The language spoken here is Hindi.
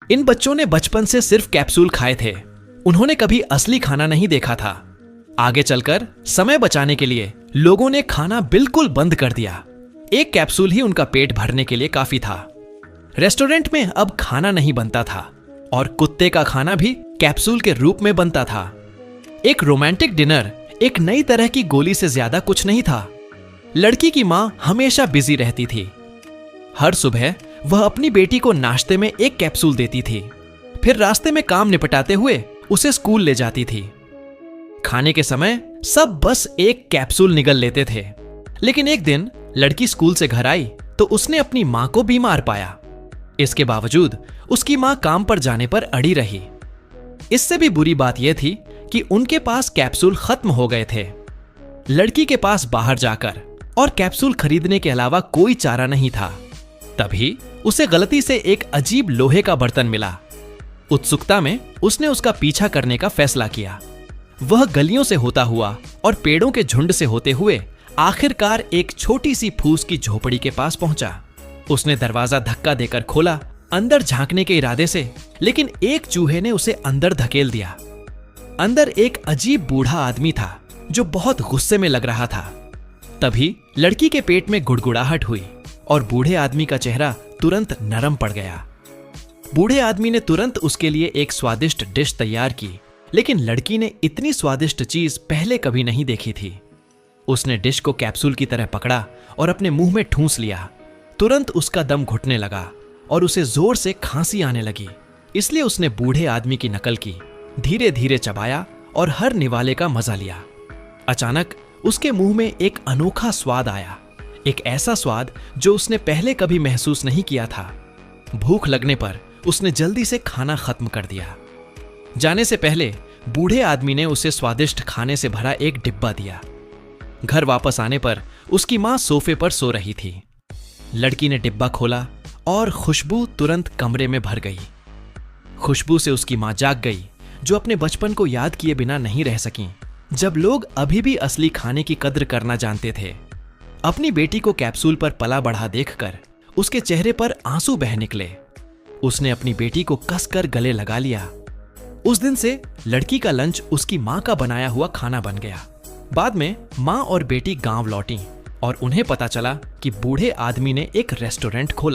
इन बच्चों ने बचपन से सिर्फ कैप्सूल खाए थे। उन्होंने कभी असली खाना नहीं देखा था। आगे चलकर समय बचाने के लिए लोगों ने खाना बिल्कुल बंद कर दिया। एक कैप्सूल ही उनका पेट भरने के लिए काफी था। रेस्टोरेंट में अब खाना नहीं बनता था और कुत्ते का खाना भी कैप्सूल के रूप में बनता था। एक रोमांटिक डिनर एक नई तरह की गोली से ज्यादा कुछ नहीं था। लड़की की मां हमेशा बिजी रहती थी। हर सुबह वह अपनी बेटी को नाश्ते में एक कैप्सूल देती थी, फिर रास्ते में काम निपटाते हुए उसे स्कूल ले जाती थी। खाने के समय सब बस एक कैप्सूल निगल लेते थे। लेकिन एक दिन लड़की स्कूल से घर आई तो उसने अपनी मां को बीमार पाया। इसके बावजूद उसकी मां काम पर जाने पर अड़ी रही। इससे भी बुरी बात यह थी कि उनके पास कैप्सूल खत्म हो गए थे। लड़की के पास बाहर जाकर और कैप्सूल खरीदने के अलावा कोई चारा नहीं था। तभी उसे गलती से एक अजीब लोहे का बर्तन मिला। उत्सुकता में उसने उसका पीछा करने का फैसला किया। वह गलियों से होता हुआ और पेड़ों के झुंड से होते हुए आखिरकार एक छोटी सी फूस की झोपड़ी के पास पहुंचा। उसने दरवाजा धक्का देकर खोला अंदर झांकने के इरादे से, लेकिन एक चूहे ने उसे अंदर धकेल दिया। अंदर एक अजीब बूढ़ा आदमी था जो बहुत गुस्से में लग रहा था। तभी लड़की के पेट में गुड़गुड़ाहट हुई और बूढ़े आदमी का चेहरा तुरंत नरम पड़ गया। बूढ़े आदमी ने तुरंत उसके लिए एक स्वादिष्ट डिश तैयार की, लेकिन लड़की ने इतनी स्वादिष्ट चीज पहले कभी नहीं देखी थी। उसने डिश को कैप्सूल की तरह पकड़ा और अपने मुंह में ठूंस लिया। तुरंत उसका दम घुटने लगा और उसे जोर से खांसी आने लगी। इसलिए उसने बूढ़े आदमी की नकल की, धीरे धीरे चबाया और हर निवाले का मजा लिया। अचानक उसके मुंह में एक अनोखा स्वाद आया, एक ऐसा स्वाद जो उसने पहले कभी महसूस नहीं किया था। भूख लगने पर उसने जल्दी से खाना खत्म कर दिया। जाने से पहले बूढ़े आदमी ने उसे स्वादिष्ट खाने से भरा एक डिब्बा दिया। घर वापस आने पर उसकी मां सोफे पर सो रही थी। लड़की ने डिब्बा खोला और खुशबू तुरंत कमरे में भर गई। खुशबू से उसकी मां जाग गई, जो अपने बचपन को याद किए बिना नहीं रह सकीं, जब लोग अभी भी असली खाने की कद्र करना जानते थे। अपनी बेटी को कैप्सूल पर पला बढ़ा देखकर उसके चेहरे पर आंसू बह निकले। उसने अपनी बेटी को कसकर गले लगा लिया। उस दिन से लड़की का लंच उसकी मां का बनाया हुआ खाना बन गया। बाद में मां और बेटी गांव लौटी और उन्हें पता चला कि बूढ़े आदमी ने एक रेस्टोरेंट खोला